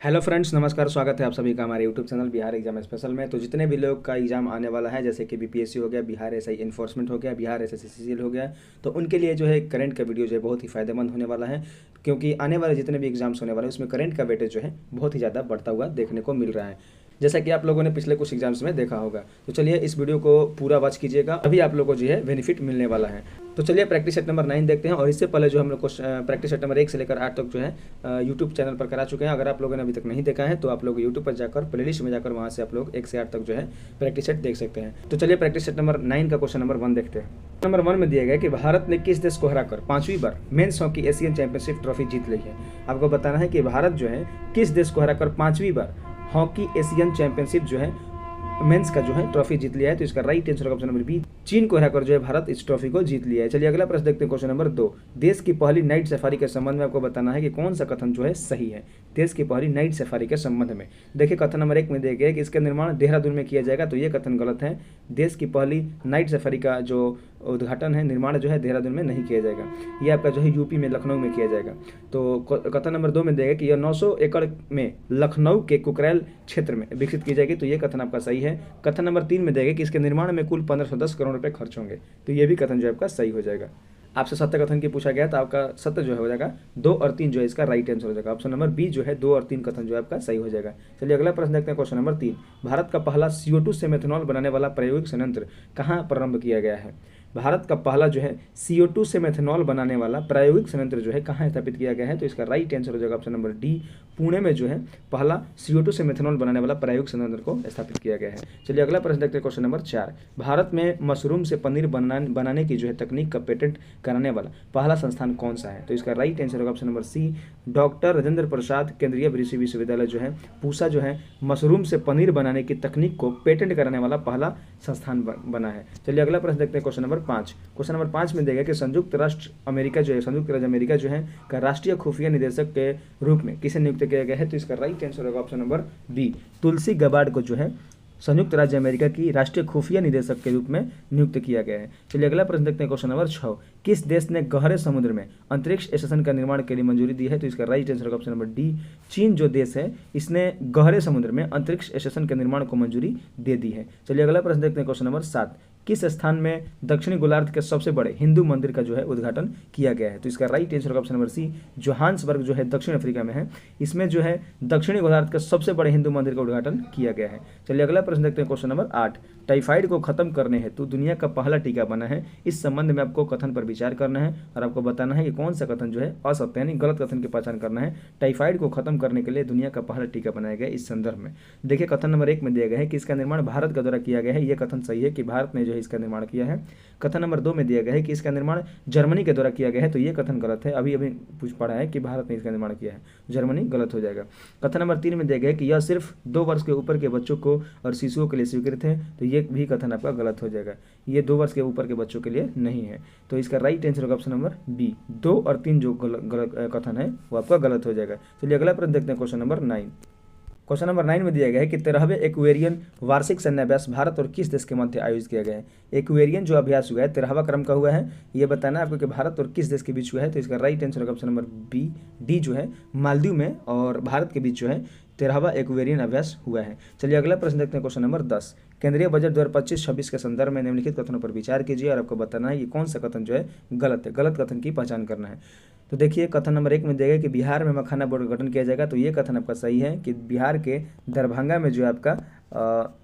Hello friends, नमस्कार। स्वागत है आप सभी का हमारे YouTube channel Bihar exam special में। तो जितने भी लोग का एग्जाम आने वाला है, जैसे कि बीपीएससी हो गया, बिहार एसआई इन्फोर्समेंट हो गया, बिहार एसएससीसीएल हो गया, तो उनके लिए जो है करंट का वीडियो जो है बहुत ही फायदेमंद होने वाला है, क्योंकि आने वाले जितने भी एग्जाम्स होने वाले हैं उसमें करंट का वेटेज जो है बहुत ही ज़्यादा बढ़ता हुआ देखने को मिल रहा है, जैसा कि आप लोगों ने पिछले कुछ एग्जाम्स में देखा होगा। तो चलिए इस वीडियो को पूरा वॉच कीजिएगा, अभी आप लोगों को जो है बेनिफिट मिलने वाला है। तो चलिए प्रैक्टिस सेट नंबर 9 देखते हैं। और इससे पहले जो हम लोग को प्रैक्टिस सेट नंबर 1 से लेकर 8 तक जो है यूट्यूब चैनल पर करा चुके हैं। अगर आप लोगों ने अभी तक नहीं देखा है तो आप लोग यूट्यूब पर जाकर प्लेलिस्ट में जाकर वहाँ से आप लोग 1 से 8 तक जो है प्रैक्टिस सेट देख सकते हैं। तो चलिए प्रैक्टिस सेट नंबर 9 का क्वेश्चन नंबर 1 देखते हैं। नंबर 1 में दिया गया कि भारत ने किस देश को हराकर 5वीं बार men's hockey Asian championship trophy जीत ली है। आपको बताना है कि भारत जो है किस देश को हराकर 5वीं बार हॉकी एशियन चैंपियनशिप जो है मेंस का जो है ट्रॉफी जीत लिया है। तो इसका right answer option number B, चीन को हराकर जो है भारत इस ट्रॉफी को जीत लिया है। चलिए अगला प्रश्न देखते हैं। क्वेश्चन नंबर 2, देश की पहली नाइट सफारी के संबंध में आपको बताना है कि कौन सा कथन जो है सही है। देश की पहली नाइट सफारी के संबंध में देखिए, कथन नंबर 1 में दिया गया कि इसका निर्माण देहरादून में किया जाएगा, तो ये कथन गलत है। देश की पहली नाइट सफारी का जो उद्घाटन है, निर्माण जो है देहरादून में नहीं किया जाएगा, ये आपका जो है यूपी में लखनऊ में किया जाएगा। तो कथन नंबर 2 में देगा कि यह 900 एकड़ में लखनऊ के कुकरैल क्षेत्र में विकसित की जाएगी, तो ये कथन आपका सही है। कथन नंबर 3 में देगा कि इसके निर्माण में कुल 1510 करोड़ रुपए खर्च होंगे, तो ये भी कथन जो है आपका सही हो जाएगा। आपसे सत्य कथन की पूछा गया तो आपका सत्य जो है हो जाएगा 2 और 3 जो है इसका राइट आंसर हो जाएगा। ऑप्शन नंबर बी जो है 2 और 3 कथन जो है आपका सही हो जाएगा। चलिए अगला प्रश्न देखते हैं। क्वेश्चन नंबर 3, भारत का पहला CO2 से मेथनॉल बनाने वाला प्रायोगिक संयंत्र कहाँ प्रारंभ किया गया है। भारत का पहला जो है CO2 से मेथनॉल बनाने वाला प्रायोगिक संयंत्र जो है कहाँ स्थापित किया गया है। तो इसका राइट आंसर हो जाएगा ऑप्शन नंबर डी, पुणे में जो है पहला CO2 से मेथनॉल बनाने वाला प्रायोगिक संयंत्र को स्थापित किया गया है। चलिए अगला प्रश्न देखते हैं। क्वेश्चन नंबर 4, भारत में मशरूम से पनीर बनाने की जो है तकनीक का पेटेंट कराने वाला पहला संस्थान कौन सा है। तो इसका राइट आंसर होगा option number C, doctor Rajendra Prasad केंद्रीय कृषि विश्वविद्यालय जो है पूसा जो है मशरूम से पनीर बनाने की तकनीक को पेटेंट कराने वाला पहला संस्थान बना है। चलिए अगला प्रश्न देखते हैं। क्वेश्चन नंबर 5, क्वेश्चन नंबर 5 में देगा कि संयुक्त राज्य अमेरिका जो है का राष्ट्रीय खुफिया निदेशक के रूप में किसे नियुक्त किया गया है। तो इसका राइट आंसर होगा ऑप्शन नंबर बी, तुलसी गबार्ड को जो है संयुक्त राज्य अमेरिका की राष्ट्रीय खुफिया निदेशक के रूप में नियुक्त किया गया है। चलिए अगला प्रश्न देखते हैं। क्वेश्चन नंबर 6, किस देश ने गहरे समुद्र में अंतरिक्ष स्टेशन का निर्माण के लिए मंजूरी दी है। तो इसका right answer option number D, चीन जो देश है इसने गहरे समुद्र में अंतरिक्ष स्टेशन के निर्माण को मंजूरी दे दी है। चलिए अगला प्रश्न देखते हैं। क्वेश्चन नंबर 7, किस स्थान में दक्षिणी गोलार्ध के सबसे बड़े हिंदू मंदिर का जो है उद्घाटन किया गया है। तो इसका right answer option number C, Johannesburg जो है दक्षिण अफ्रीका में है, इसमें जो है दक्षिणी गोलार्ध के सबसे बड़े हिंदू मंदिर का उद्घाटन किया गया है। चलिए अगला प्रश्न देखते हैं। क्वेश्चन नंबर 8, टाइफाइड को खत्म करने हेतु दुनिया का पहला टीका बना है। इस संबंध में आपको कथन पर विचार करना है और आपको बताना है कि कौन सा कथन जो है असत्य यानी गलत कथन की पहचान करना है। टाइफाइड को खत्म करने के लिए दुनिया का पहला टीका बनाया गया। इस संदर्भ में देखिए, कथन नंबर 1 में दिया गया है कि इसका निर्माण भारत के द्वारा किया गया है, यह कथन सही है कि भारत ने जो है इसका निर्माण किया है। कथन नंबर 2 में दिया गया है कि इसका निर्माण जर्मनी के द्वारा किया गया है, तो यह कथन गलत है। अभी पूछ पड़ा है कि भारत ने इसका निर्माण किया है, जर्मनी गलत हो जाएगा। कथन नंबर 3 में दिया गया है कि यह सिर्फ 2 वर्ष के ऊपर के बच्चों को और शिशुओं के लिए स्वीकृत है, तो यह भी कथन आपका गलत हो जाएगा, ये 2 वर्ष के ऊपर के बच्चों के लिए नहीं है। तो इसका राइट आंसर होगा ऑप्शन नंबर बी, 2 और 3 जो कथन है वो आपका गलत हो जाएगा। चलिए अगला प्रश्न देखते हैं। क्वेश्चन नंबर 9, क्वेश्चन नंबर 9 में दिया गया है कि 13वें एक्वेरियन वार्षिक सैन्य अभ्यास भारत और किस देश के मध्य आयोजित किया गया है। एक्वेरियन जो अभ्यास हुआ है 13वां क्रम का हुआ है, ये बताना है आपको कि भारत और किस देश के बीच हुआ है। तो इसका राइट आंसर होगा ऑप्शन नंबर बी, डी जो है मालदीव में और भारत के बीच जो है 13वां एक्वेरियन अभ्यास हुआ है। चलिए अगला प्रश्न देखते हैं। क्वेश्चन नंबर 10, केंद्रीय बजट 2025-26 के संदर्भ में निम्नलिखित कथनों पर विचार कीजिए और आपको बताना है कि कौन सा कथन जो है गलत है, गलत कथन की पहचान करना है। तो देखिए, कथन नंबर 1 में देगा कि बिहार में मखाना बोर्ड का गठन किया जाएगा, तो ये कथन आपका सही है कि बिहार के दरभंगा में जो है आपका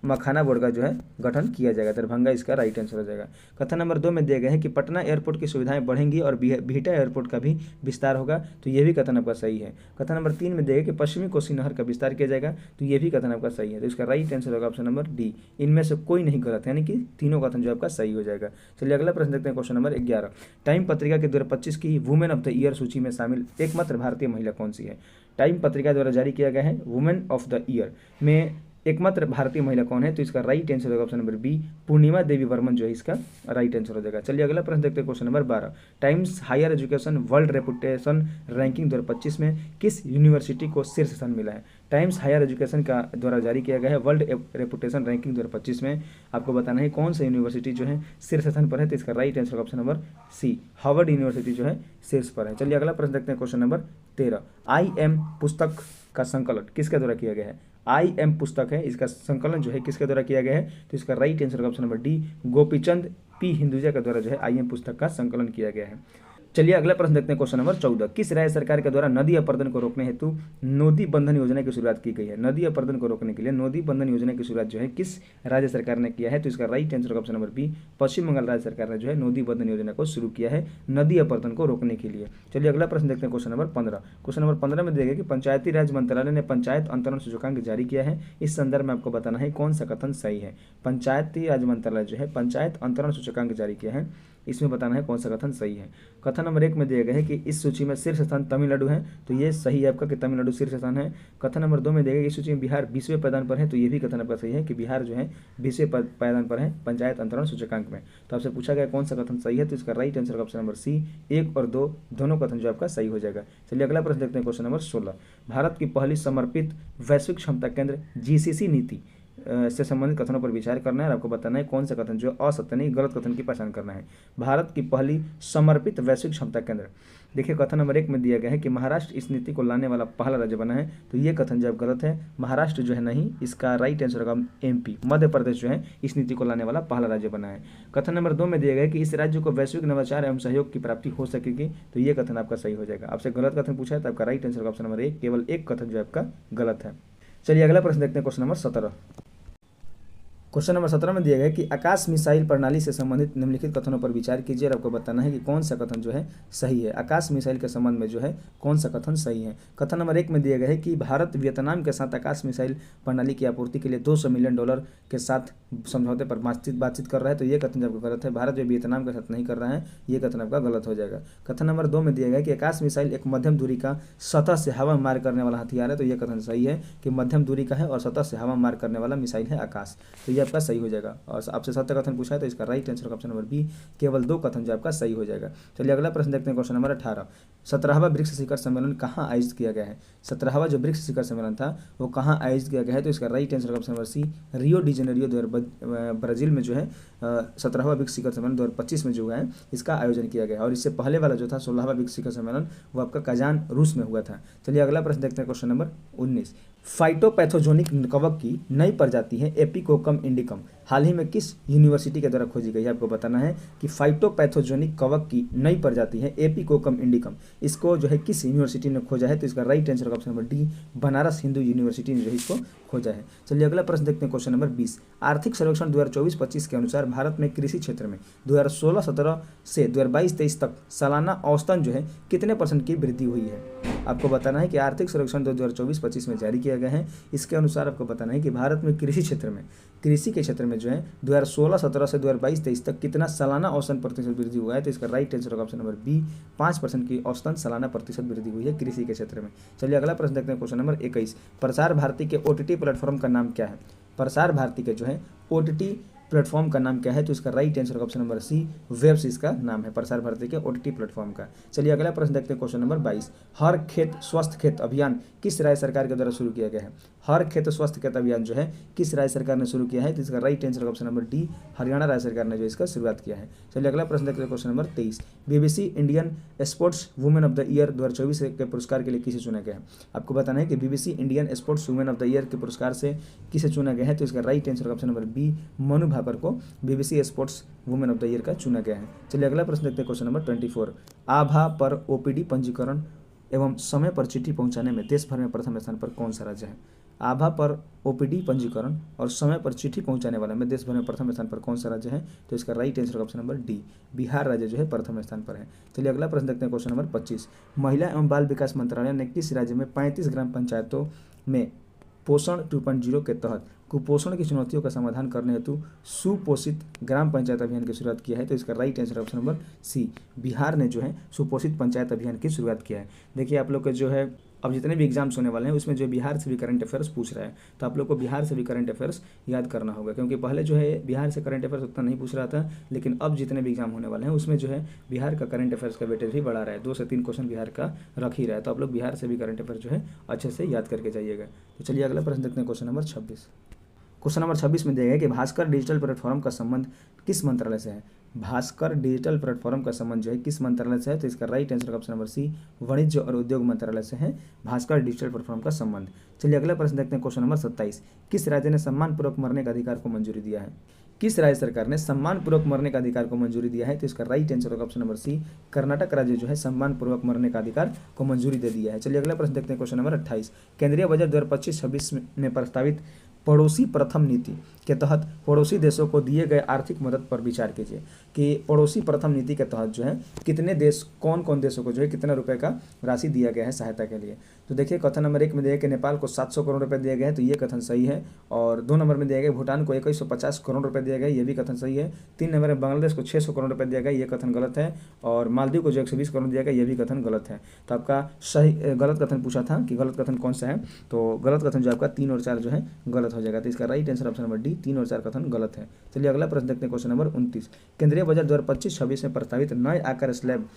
मखाना बोर्ड का जो है गठन किया जाएगा, दरभंगा इसका राइट आंसर हो जाएगा। कथन नंबर 2 में दिया गया है कि पटना एयरपोर्ट की सुविधाएं बढ़ेंगी और बिहटा एयरपोर्ट का भी विस्तार होगा, तो ये भी कथन आपका सही है। कथन नंबर 3 में दिया कि पश्चिमी कोसी नहर का विस्तार किया जाएगा, तो ये भी कथन आपका सही है। तो इसका राइट आंसर होगा ऑप्शन नंबर डी, इनमें से कोई नहीं गलत, यानी कि तीनों कथन जो आपका सही हो जाएगा। चलिए अगला प्रश्न देखते हैं। क्वेश्चन नंबर 11, टाइम पत्रिका के 2025 की वुमेन ऑफ द ईयर सूची में शामिल एकमात्र भारतीय महिला कौन सी है। टाइम पत्रिका द्वारा जारी किया गया है वुमेन ऑफ द ईयर में एकमात्र भारतीय महिला कौन है। तो इसका राइट आंसर होगा ऑप्शन नंबर बी, पूर्णिमा देवी वर्मन जो है इसका राइट आंसर हो जाएगा। चलिए अगला प्रश्न देखते हैं। Question number 12, times higher education world reputation ranking 2025 में किस यूनिवर्सिटी को शीर्ष स्थान मिला है। टाइम्स हायर एजुकेशन का द्वारा जारी किया गया है वर्ल्ड रेपुटेशन रैंकिंग 2025 में आपको बताना है कौन सा यूनिवर्सिटी जो है शीर्ष स्थान पर है। तो इसका right answer option number C, Harvard university जो है शीर्ष पर है। चलिए अगला प्रश्न देखते हैं। क्वेश्चन नंबर 13, IM पुस्तक का संकलन किसके द्वारा किया गया है? IM पुस्तक है, इसका संकलन जो है किसके द्वारा किया गया है? तो इसका right answer option number D, Gopichand P Hinduja के द्वारा जो है IM पुस्तक का संकलन किया गया है। चलिए अगला प्रश्न देखते हैं, क्वेश्चन नंबर 14। किस राज्य सरकार के द्वारा नदी अपरदन को रोकने हेतु नोदी बंधन योजना की शुरुआत की गई है? नदी अपरदन को रोकने के लिए नोदी बंधन योजना की शुरुआत जो है किस राज्य सरकार ने किया है? तो इसका right answer option number B, Paschim Bangal राज्य सरकार ने जो है नोदी बंधन योजना को शुरू किया है नदी अपरदन को रोकने के लिए। चलिए अगला प्रश्न देखते हैं, क्वेश्चन नंबर 15। क्वेश्चन नंबर 15 में देगा कि पंचायती राज मंत्रालय ने पंचायत अंतरण सूचकांक जारी किया है। इस संदर्भ में आपको बताना है कौन सा कथन सही है। पंचायती राज मंत्रालय जो है पंचायत अंतरण सूचकांक जारी किया है, इसमें बताना है कौन सा कथन सही है। कथन नंबर 1 में दिया गया है कि इस सूची में शीर्ष स्थान तमिलनाडु है, तो ये सही है आपका कि तमिलनाडु शीर्ष स्थान है। कथन नंबर 2 में दिया गया कि इस सूची में बिहार 20वें पायदान पर है, तो ये भी कथन आपका सही है कि बिहार जो है 20वें पायदान पर है पंचायत अंतरण सूचकांक में। तो आपसे पूछा गया कौन सा कथन सही है, तो इसका right answer option number C, 1 और 2 दोनों कथन जो आपका सही हो जाएगा। चलिए अगला प्रश्न देखते हैं, क्वेश्चन नंबर 16। भारत की पहली समर्पित वैश्विक क्षमता केंद्र GCC नीति से संबंधित कथनों पर विचार करना है और आपको बताना है कौन सा कथन जो असत्य नहीं गलत कथन की पहचान करना है। भारत की पहली समर्पित वैश्विक क्षमता केंद्र, देखिए कथन नंबर 1 में दिया गया है कि महाराष्ट्र इस नीति को लाने वाला पहला राज्य बना है, तो ये कथन जो गलत है। महाराष्ट्र जो है नहीं, इसका राइट आंसर होगा MP, मध्य प्रदेश जो है इस नीति को लाने वाला पहला राज्य बना है। कथन नंबर 2 में दिया गया है कि इस राज्य को वैश्विक नवाचार एवं सहयोग की प्राप्ति हो सकेगी, तो ये कथन आपका सही हो जाएगा। आपसे गलत कथन पूछा है तो आपका राइट आंसर ऑप्शन नंबर 1, केवल एक कथन जो आपका गलत है। चलिए अगला प्रश्न देखते हैं, क्वेश्चन नंबर 17। क्वेश्चन नंबर 17 में दिया गया है कि आकाश मिसाइल प्रणाली से संबंधित निम्नलिखित कथनों पर विचार कीजिए और आपको बताना है कि कौन सा कथन जो है सही है। आकाश मिसाइल के संबंध में जो है कौन सा कथन सही है। कथन नंबर 1 में दिया गया है कि भारत वियतनाम के साथ आकाश मिसाइल प्रणाली की आपूर्ति के लिए $200 मिलियन के साथ समझौते पर बातचीत कर रहा है, तो ये कथन आपका गलत है। भारत जो वियतनाम के साथ नहीं कर रहा है, ये कथन आपका गलत हो जाएगा। कथन नंबर 2 में दिया गया है कि आकाश मिसाइल एक मध्यम दूरी का सतह से हवा मार करने वाला हथियार है, तो ये कथन सही है कि मध्यम दूरी का है और सतह से हवा मार करने वाला मिसाइल है आकाश, तो ये आपका सही हो जाएगा। और आपसे सत्य कथन पूछा है तो इसका right answer option number B, केवल 2 कथन जो आपका सही हो जाएगा। चलिए अगला प्रश्न देखते हैं, क्वेश्चन नंबर 18। 17वां ब्रिक्स शिखर सम्मेलन कहाँ आयोजित किया गया है? 17वां जो ब्रिक्स शिखर सम्मेलन था वो कहाँ आयोजित किया गया है? तो इसका right answer option number C, Rio de Janeiro Brazil में जो है 17वां ब्रिक्स शिखर सम्मेलन 2025 में जो है इसका आयोजन किया गया। और इससे पहले वाला जो था 16वां ब्रिक्स शिखर सम्मेलन वो आपका कजान रूस में हुआ था। चलिए अगला प्रश्न देखते हैं, क्वेश्चन नंबर 19। फाइटोपैथोजोनिक कवक की नई प्रजाति है एपिकोकम इंडिकम, हाल ही में किस यूनिवर्सिटी के द्वारा खोजी गई है? आपको बताना है कि फाइटोपैथोजोनिक कवक की नई प्रजाति है एपिकोकम इंडिकम, इसको जो है किस यूनिवर्सिटी ने खोजा है? तो इसका right answer option number D, Banaras Hindu university ने जो है इसको खोजा है। चलिए अगला प्रश्न देखते हैं, क्वेश्चन नंबर 20। आर्थिक सर्वेक्षण 2024-25 के अनुसार भारत में कृषि क्षेत्र में 2016-17 से 2022-23 तक सालाना औसतन जो है कितने % की वृद्धि हुई है? आपको बताना है कि आर्थिक सर्वेक्षण 2024-25 में जारी किया गया है, इसके अनुसार आपको बताना है कि भारत में कृषि के क्षेत्र में जो है 2016-17 से 2022-23 तक कितना सालाना औसतन प्रतिशत वृद्धि हुआ है? तो इसका right answer option number B, 5% की औसतन सालाना प्रतिशत वृद्धि हुई है कृषि के क्षेत्र में। चलिए अगला प्रश्न देखते हैं, क्वेश्चन नंबर 21। प्रसार भारती के OTT प्लेटफॉर्म का नाम क्या है? प्रसार भारती के जो है OTT प्लेटफॉर्म का नाम क्या है? तो इसका right answer option number C, WAVES इसका नाम है प्रसार भारती के OTT प्लेटफॉर्म का। चलिए अगला प्रश्न देखते हैं, क्वेश्चन नंबर 22। हर खेत स्वस्थ खेत अभियान किस राज्य सरकार के द्वारा शुरू किया गया है? हर खेत स्वस्थ खेत अभियान जो है किस राज्य सरकार ने शुरू किया है? तो इसका right answer option number D, Haryana राज्य सरकार ने जो इसका शुरुआत किया है। चलिए अगला प्रश्न देखते हैं, question number 23। BBC Indian sports women of the year 2024 के पुरस्कार के लिए किसे चुना गया है? आपको बताना है कि BBC Indian sports women of the year के पुरस्कार से किसे चुना गया है? तो इसका right answer option number B, Manu Bhaker को BBC sports women of the year का चुना गया है। चलिए अगला प्रश्न देखते हैं, क्वेश्चन नंबर 24। आभा पर OPD पंजीकरण एवं समय पर चिट्ठी पहुंचाने में देश भर में प्रथम स्थान पर कौन सा राज्य है? आभा पर OPD पंजीकरण और समय पर चिट्ठी पहुंचाने वाले में देश भर में प्रथम स्थान पर कौन सा राज्य है? तो इसका right answer option number D, Bihar राज्य जो है प्रथम स्थान पर है। चलिए अगला प्रश्न देखते हैं, क्वेश्चन नंबर 25। महिला एवं बाल विकास मंत्रालय ने किस राज्य में 35 ग्राम पंचायतों में पोषण 2.0 के तहत कुपोषण की चुनौतियों का समाधान करने हेतु सुपोषित ग्राम पंचायत अभियान की शुरुआत किया है? तो इसका right answer option number C, Bihar ने जो है सुपोषित पंचायत अभियान की शुरुआत किया है। देखिए आप लोग के जो है अब जितने भी एग्जाम्स होने वाले हैं उसमें जो बिहार से भी करंट अफेयर्स पूछ रहा है, तो आप लोग को बिहार से भी करंट अफेयर्स याद करना होगा, क्योंकि पहले जो है बिहार से करंट अफेयर्स उतना नहीं पूछ रहा था, लेकिन अब जितने भी एग्जाम होने वाले हैं उसमें जो है बिहार का करंट अफेयर्स का वेटेज भी बढ़ा रहा है, 2 से 3 क्वेश्चन बिहार का रख ही रहा है, तो आप लोग बिहार से भी करंट अफेयर्स जो है अच्छे से याद करके जाइएगा। तो चलिए अगला प्रश्न देखते हैं, क्वेश्चन नंबर 26। क्वेश्चन नंबर 26 में दिया गया कि भास्कर डिजिटल प्लेटफॉर्म का संबंध किस मंत्रालय से है? भास्कर डिजिटल प्लेटफॉर्म का संबंध जो है किस मंत्रालय से है? तो इसका right answer option number C, वाणिज्य और उद्योग मंत्रालय से है भास्कर डिजिटल प्लेटफॉर्म का संबंध। चलिए अगला प्रश्न देखते हैं, क्वेश्चन नंबर 27। किस राज्य ने सम्मानपूर्वक मरने का अधिकार को मंजूरी दिया है? किस राज्य सरकार ने सम्मानपूर्वक मरने का अधिकार को मंजूरी दिया है? तो इसका राइट आंसर होगा ऑप्शन नंबर सी, कर्नाटक राज्य जो है सम्मानपूर्वक मरने का अधिकार को मंजूरी दे दिया है। चलिए अगला प्रश्न देखते हैं, क्वेश्चन नंबर 28। केंद्रीय बजट 2025-26 में प्रस्तावित पड़ोसी प्रथम नीति के तहत पड़ोसी देशों को दिए गए आर्थिक मदद पर विचार कीजिए कि पड़ोसी प्रथम नीति के तहत जो है कितने देश, कौन कौन देशों को जो है कितना रुपए का राशि दिया गया है सहायता के लिए। तो देखिए कथन नंबर 1 में दिया कि नेपाल को 700 करोड़ रुपए दिए गए हैं, तो ये कथन सही है। और 2 नंबर में दिया गया भूटान को 2150 करोड़ रुपए दिया गया, ये भी कथन सही है। 3 नंबर में बांग्लादेश को 600 करोड़ रुपए दिया गया, ये कथन गलत है। और मालदीव को जो 120 करोड़ दिया गया, ये भी कथन गलत है। तो आपका सही गलत कथन पूछा था कि गलत कथन कौन सा है, तो गलत कथन जो आपका 3 और 4 जो है गलत हो जाएगा। तो इसका right answer option number D, 3 और 4 कथन गलत है। चलिए अगला प्रश्न देखते हैं, क्वेश्चन नंबर 29। केंद्रीय बजट 2025-26 में प्रस्तावित नए आयकर स्लैब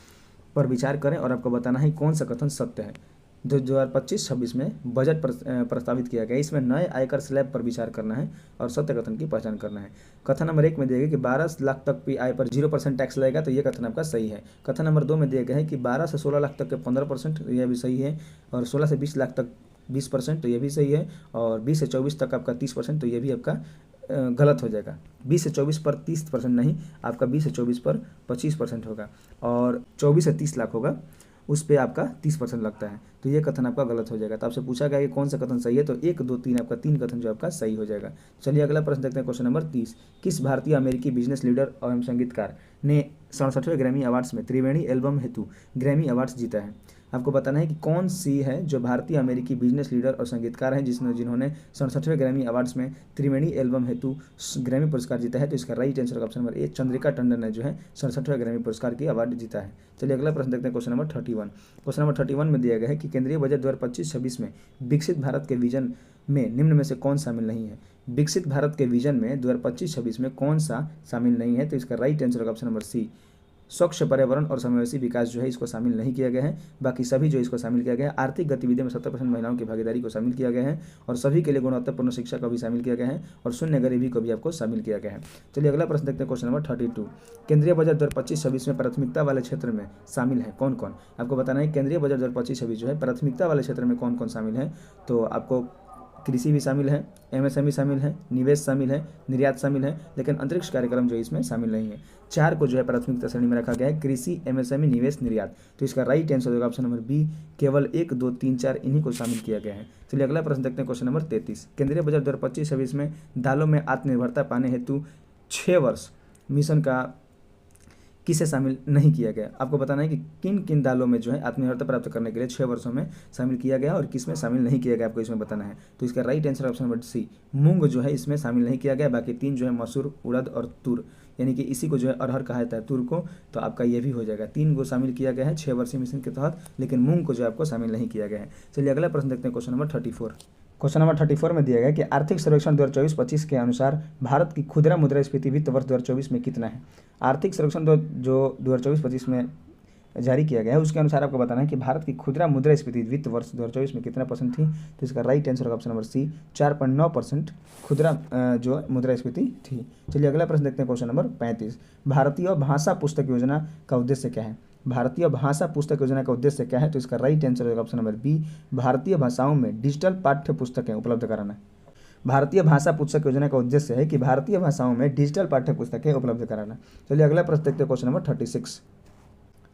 पर विचार करें और आपको बताना है कौन सा कथन सत्य है। जो 2025-26 में बजट प्रस्तावित किया गया, इसमें नए आयकर स्लैब पर विचार करना है और सत्य कथन की पहचान करना है। कथन नंबर 1 में दिया गया कि 12 लाख तक की आय पर 0% टैक्स लगेगा, तो ये कथन आपका सही है। कथन नंबर 2 में दिया गया है कि 12 से 16 लाख तक के 15%, तो यह भी सही है। और 16 से 20 लाख तक 20%, तो ये भी सही है। और 20 से 24 तक आपका 30%, तो ये भी आपका गलत हो जाएगा। 20 से 24 पर 30% नहीं, आपका 20 से 24 पर 25% होगा। और 24 से 30 लाख होगा, उस पर आपका 30% लगता है, तो ये कथन आपका गलत हो जाएगा। तो आपसे पूछा गया कि कौन सा कथन सही है, तो 1, 2, 3 आपका 3 कथन जो आपका सही हो जाएगा। चलिए अगला प्रश्न देखते हैं, क्वेश्चन नंबर 30। किस भारतीय अमेरिकी बिजनेस लीडर एवं संगीतकार ने 67वें ग्रैमी अवार्ड्स में त्रिवेणी एल्बम हेतु ग्रैमी अवार्ड्स जीता है? आपको बताना है कि कौन सी है जो भारतीय अमेरिकी बिजनेस लीडर और संगीतकार हैं जिन्होंने 67वें ग्रैमी अवार्ड्स में त्रिवेणी एल्बम हेतु ग्रैमी पुरस्कार जीता है। तो इसका right answer option number A, Chandrika Tandon ने जो है 67वें ग्रैमी पुरस्कार की अवार्ड जीता है। चलिए अगला प्रश्न देखते हैं, क्वेश्चन नंबर 31। क्वेश्चन नंबर 31 में दिया गया है कि केंद्रीय बजट 2025-26 में विकसित भारत के विजन में निम्न में से कौन शामिल नहीं है? विकसित भारत के विजन में 2025-26 में कौन सा शामिल नहीं है? तो इसका right answer option number C, स्वच्छ पर्यावरण और समावेशी विकास जो है इसको शामिल नहीं किया गया है। बाकी सभी जो इसको शामिल किया गया है, आर्थिक गतिविधियों में 70% महिलाओं की भागीदारी को शामिल किया गया है और सभी के लिए गुणवत्तापूर्ण शिक्षा को भी शामिल किया गया है और शून्य गरीबी को भी आपको शामिल किया गया है। चलिए अगला प्रश्न देखते हैं, क्वेश्चन नंबर 32। केंद्रीय बजट 2025-26 में प्राथमिकता वाले क्षेत्र में शामिल है कौन कौन? आपको बताना है केंद्रीय बजट 2025-26 जो है प्राथमिकता वाले क्षेत्र में कौन कौन शामिल है। तो आपको कृषि भी शामिल है, एमएसएमई शामिल है, निवेश शामिल है, निर्यात शामिल है, लेकिन अंतरिक्ष कार्यक्रम जो इसमें शामिल नहीं है। 4 को जो है प्राथमिकता श्रेणी में रखा गया है, कृषि, एमएसएमई, निवेश, निर्यात। तो इसका राइट आंसर होगा ऑप्शन नंबर बी, केवल 1, 2, 3, 4 इन्हीं को शामिल किया गया है। चलिए अगला प्रश्न देखते हैं, क्वेश्चन नंबर 33। केंद्रीय बजट 2025-26 में दालों में आत्मनिर्भरता पाने हेतु 6 वर्ष मिशन का किसे शामिल नहीं किया गया? आपको बताना है कि किन किन दालों में जो है आत्मनिर्भरता प्राप्त करने के लिए 6 वर्षों में शामिल किया गया और किस में शामिल नहीं किया गया, आपको इसमें बताना है। तो इसका right answer option number C, मूंग जो है इसमें शामिल नहीं किया गया। बाकी 3 जो है मसूर, उड़द और तुर, यानी कि इसी को जो है अरहर कहा जाता है, तुर को, तो आपका ये भी हो जाएगा। 3 को शामिल किया गया है 6 वर्षीय मिशन के तहत, लेकिन मूंग को जो आपको शामिल नहीं किया गया है। चलिए अगला प्रश्न देखते हैं, क्वेश्चन नंबर 34। क्वेश्चन नंबर 34 में दिया गया कि आर्थिक सर्वेक्षण 2024-25 के अनुसार भारत की खुदरा मुद्रास्फीति वित्त वर्ष 2024 में कितना है? आर्थिक सर्वेक्षण जो 2024-25 में जारी किया गया है उसके अनुसार आपको बताना है कि भारत की खुदरा मुद्रास्फीति वित्त वर्ष 2024 में कितना % थी। तो इसका राइट आंसर होगा ऑप्शन नंबर सी, 4.9% खुदरा जो मुद्रास्फीति थी। चलिए अगला प्रश्न देखते हैं, क्वेश्चन नंबर 35। भारतीय भाषा पुस्तक योजना का उद्देश्य क्या है? भारतीय भाषा पुस्तक योजना का उद्देश्य क्या है? तो इसका राइट आंसर होगा ऑप्शन नंबर बी, भारतीय भाषाओं में डिजिटल पाठ्य पुस्तकें उपलब्ध कराना। भारतीय भाषा पुस्तक योजना का उद्देश्य है कि भारतीय भाषाओं में डिजिटल पाठ्य पुस्तकें उपलब्ध कराना। चलिए अगला प्रश्न देखते हैं, क्वेश्चन नंबर 36।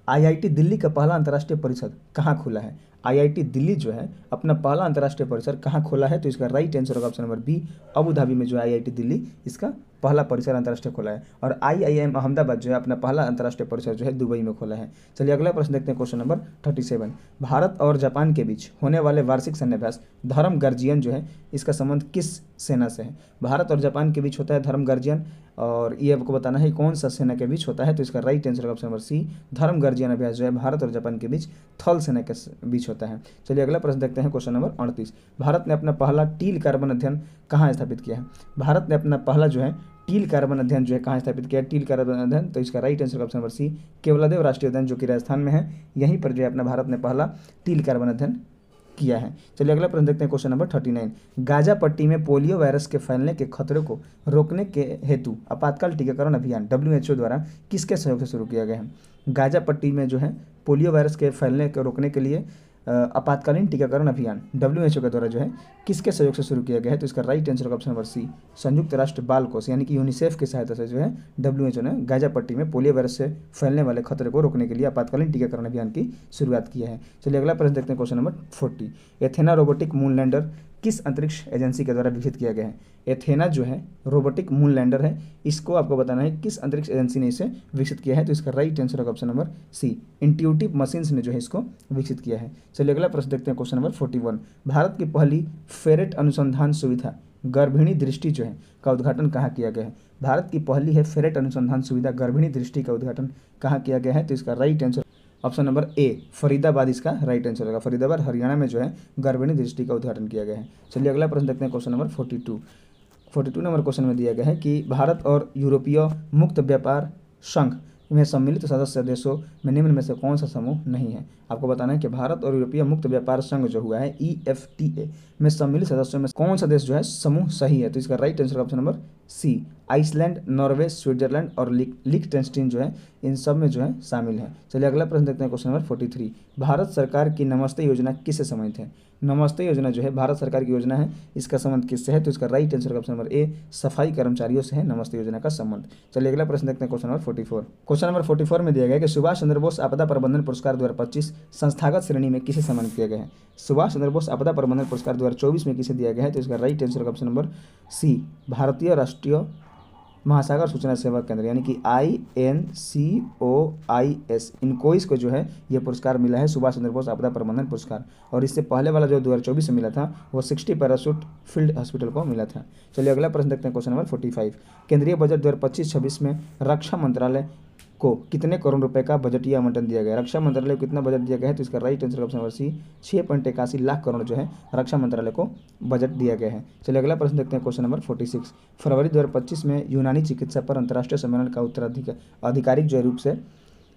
आईआईटी दिल्ली का पहला अंतर्राष्ट्रीय परिसर कहाँ खुला है? आईआईटी दिल्ली जो है अपना पहला अंतर्राष्ट्रीय परिसर कहाँ खोला है? तो इसका राइट आंसर होगा option number B, Abu Dhabi में जो है आईआईटी दिल्ली इसका पहला परिसर अंतर्राष्ट्रीय खोला है। और आईआईएम अहमदाबाद जो है अपना पहला अंतर्राष्ट्रीय परिसर जो है दुबई में खोला है। चलिए अगला प्रश्न देखते हैं, क्वेश्चन नंबर 37। भारत और जापान के बीच होने वाले वार्षिक सैन्याभ्यास धर्म गर्जियन जो है इसका संबंध किस सेना से है? भारत और जापान के बीच होता है धर्म गर्जियन, और ये आपको बताना है कौन सा सेना के बीच होता है। तो इसका right answer option number C, Dharma guardian अभ्यास जो है भारत और जापान के बीच थल सेना के बीच होता है। चलिए अगला प्रश्न देखते हैं, क्वेश्चन नंबर 38। भारत ने अपना पहला टील कार्बन अध्ययन कहाँ स्थापित किया है? भारत ने अपना पहला जो है टील कार्बन अध्ययन जो है कहाँ स्थापित किया है? टील कार्बन अध्ययन, तो इसका right answer option number C, Keoladeo राष्ट्रीय उद्यान जो कि राजस्थान में है, यहीं पर जो है अपना भारत ने पहला टील कार्बन अध्ययन किया है। चलिए अगला प्रश्न देखते हैं, क्वेश्चन नंबर 39। गाजा पट्टी में पोलियो वायरस के फैलने के खतरे को रोकने के हेतु आपातकाल टीकाकरण अभियान WHO द्वारा किसके सहयोग से शुरू किया गया है? गाजा पट्टी में जो है पोलियो वायरस के फैलने को रोकने के लिए आपातकालीन टीकाकरण अभियान WHO के द्वारा जो है किसके सहयोग से शुरू किया गया है? तो इसका राइट आंसर होगा ऑप्शन नंबर सी, संयुक्त राष्ट्र बाल कोष यानी कि यूनिसेफ की सहायता से जो है WHO ने गाजा पट्टी में पोलियो वायरस से फैलने वाले खतरे को रोकने के लिए आपातकालीन टीकाकरण अभियान की शुरुआत किया है। चलिए अगला प्रश्न देखते हैं, question number 40। Athena robotic moon lander किस अंतरिक्ष एजेंसी के द्वारा विकसित किया गया है? एथेना जो है रोबोटिक मून लैंडर है, इसको आपको बताना है किस अंतरिक्ष एजेंसी ने इसे विकसित किया है। तो इसका राइट आंसर होगा option number C, intuitive machines ने जो है इसको विकसित किया है। चलिए अगला प्रश्न देखते हैं, क्वेश्चन नंबर 41। भारत की पहली फेरेट अनुसंधान सुविधा गर्भिणी दृष्टि जो है का उद्घाटन कहाँ किया गया है? भारत की पहली है फेरेट अनुसंधान सुविधा गर्भिणी दृष्टि का उद्घाटन कहाँ किया गया है? तो इसका right answer option number A, Faridabad इसका राइट आंसर होगा। फरीदाबाद हरियाणा में जो है गर्भिणी दृष्टि का उद्घाटन किया गया है। चलिए अगला प्रश्न देखते हैं, क्वेश्चन नंबर 42 नंबर क्वेश्चन में दिया गया है कि भारत और यूरोपीय मुक्त व्यापार संघ में सम्मिलित सदस्य देशों में निम्न में से कौन सा समूह नहीं है? आपको बताना है कि भारत और यूरोपीय मुक्त व्यापार संघ जो हुआ है EFTA में सम्मिलित सदस्यों में कौन सा देश जो है समूह सही है? तो इसका right answer option number C, Iceland, Norway, Switzerland और लिechtenstein जो है इन सब में जो है शामिल है। चलिए अगला प्रश्न देखते हैं, क्वेश्चन नंबर 43। भारत सरकार की नमस्ते योजना किससे संबंधित है? नमस्ते योजना जो है भारत सरकार की योजना है, इसका संबंध किससे है? तो इसका right answer option number A, सफाई कर्मचारियों से है नमस्ते योजना का संबंध। चलिए अगला प्रश्न देखते हैं, क्वेश्चन नंबर 44। क्वेश्चन नंबर 44 में दिया गया है कि सुभाष चंद्र बोस आपदा प्रबंधन पुरस्कार 2025 संस्थागत श्रेणी में किसे सम्मानित किया गया है? सुभाष चंद्र बोस आपदा प्रबंधन पुरस्कार 2024 में किसे दिया गया है? तो इसका right answer option number C, भारतीय राष्ट्रीय महासागर सूचना सेवा केंद्र यानी कि INCOIS, इनकोइस को जो है ये पुरस्कार मिला है सुभाष चंद्र बोस आपदा प्रबंधन पुरस्कार। और इससे पहले वाला जो 2024 में मिला था वो 60 पैराशूट फील्ड हॉस्पिटल को मिला था। चलिए अगला प्रश्न देखते हैं, क्वेश्चन नंबर 45। केंद्रीय बजट 2025-26 में रक्षा मंत्रालय को कितने करोड़ रुपए का बजटीय आवंटन दिया गया? रक्षा मंत्रालय को कितना बजट दिया गया है? तो इसका right answer option number C, 6.81 lakh crore जो है रक्षा मंत्रालय को बजट दिया गया है। चलिए अगला प्रश्न देखते हैं, क्वेश्चन नंबर 46। फरवरी 2025 में यूनानी चिकित्सा पर अंतर्राष्ट्रीय सम्मेलन का आधिकारिक जो रूप से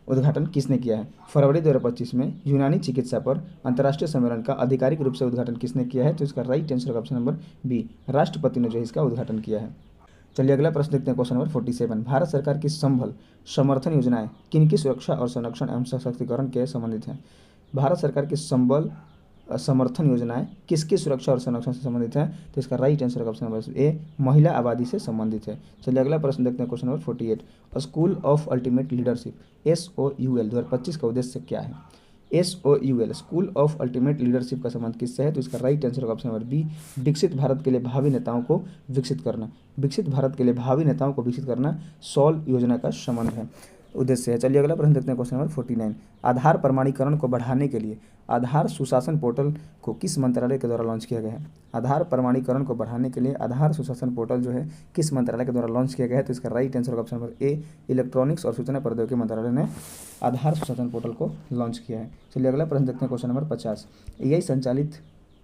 उद्घाटन किसने किया है? फरवरी 2025 में यूनानी चिकित्सा पर अंतर्राष्ट्रीय सम्मेलन का आधिकारिक रूप से उद्घाटन किसने किया है? तो इसका right answer option number B, राष्ट्रपति ने जो है इसका उद्घाटन किया है। चलिए अगला प्रश्न देखते हैं, क्वेश्चन नंबर 47। भारत सरकार की संबल समर्थन योजनाएं किनकी सुरक्षा और संरक्षण एवं सशक्तिकरण के संबंधित हैं? भारत सरकार की संबल समर्थन योजनाएं किसकी सुरक्षा और संरक्षण से संबंधित है? तो इसका right answer option number A, महिला आबादी से संबंधित है। चलिए अगला प्रश्न देखते हैं, question number 48। School of ultimate leadership SOUL 2025 का उद्देश्य क्या है? SOUL school of ultimate leadership का संबंध किससे है? तो इसका right answer option number B, विकसित भारत के लिए भावी नेताओं को विकसित करना। विकसित भारत के लिए भावी नेताओं को विकसित करना SOUL योजना का संबंध है, उद्देश्य है। चलिए अगला प्रश्न देखते हैं, क्वेश्चन नंबर 49। आधार प्रमाणीकरण को बढ़ाने के लिए आधार सुशासन पोर्टल को किस मंत्रालय के द्वारा लॉन्च किया गया है? आधार प्रमाणीकरण को बढ़ाने के लिए आधार सुशासन पोर्टल जो है किस मंत्रालय के द्वारा लॉन्च किया गया है? तो इसका right answer option number A, electronics और सूचना प्रौद्योगिकी मंत्रालय ने आधार सुशासन पोर्टल को लॉन्च किया है। चलिए अगला प्रश्न देखते हैं, क्वेश्चन नंबर 50। AI संचालित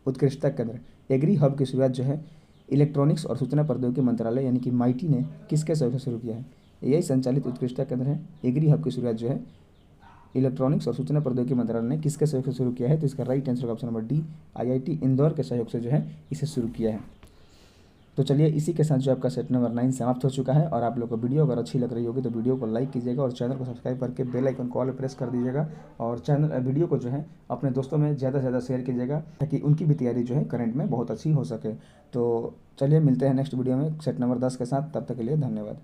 उत्कृष्टता केंद्र एग्री हब की शुरुआत जो है इलेक्ट्रॉनिक्स और सूचना प्रौद्योगिकी मंत्रालय यानी कि MIT ने किसके सहयोग से शुरू किया है? AI संचालित उत्कृष्टता केंद्र है एग्री हब की शुरुआत जो है इलेक्ट्रॉनिक्स और सूचना प्रौद्योगिकी मंत्रालय ने किसके सहयोग से शुरू किया है? तो इसका right answer option number D, IIT Indore के सहयोग से जो है इसे शुरू किया है। तो चलिए इसी के साथ जो आपका सेट नंबर 9 समाप्त हो चुका है। और आप लोग को वीडियो अगर अच्छी लग रही होगी तो वीडियो को लाइक कीजिएगा और चैनल को सब्सक्राइब करके बेल आइकन को ऑल प्रेस कर दीजिएगा। और वीडियो को जो है अपने दोस्तों में ज़्यादा से ज़्यादा शेयर कीजिएगा ताकि उनकी भी तैयारी जो है करंट में बहुत अच्छी हो सके। तो चलिए मिलते हैं नेक्स्ट वीडियो में सेट नंबर 10 के साथ, तब तक के लिए धन्यवाद।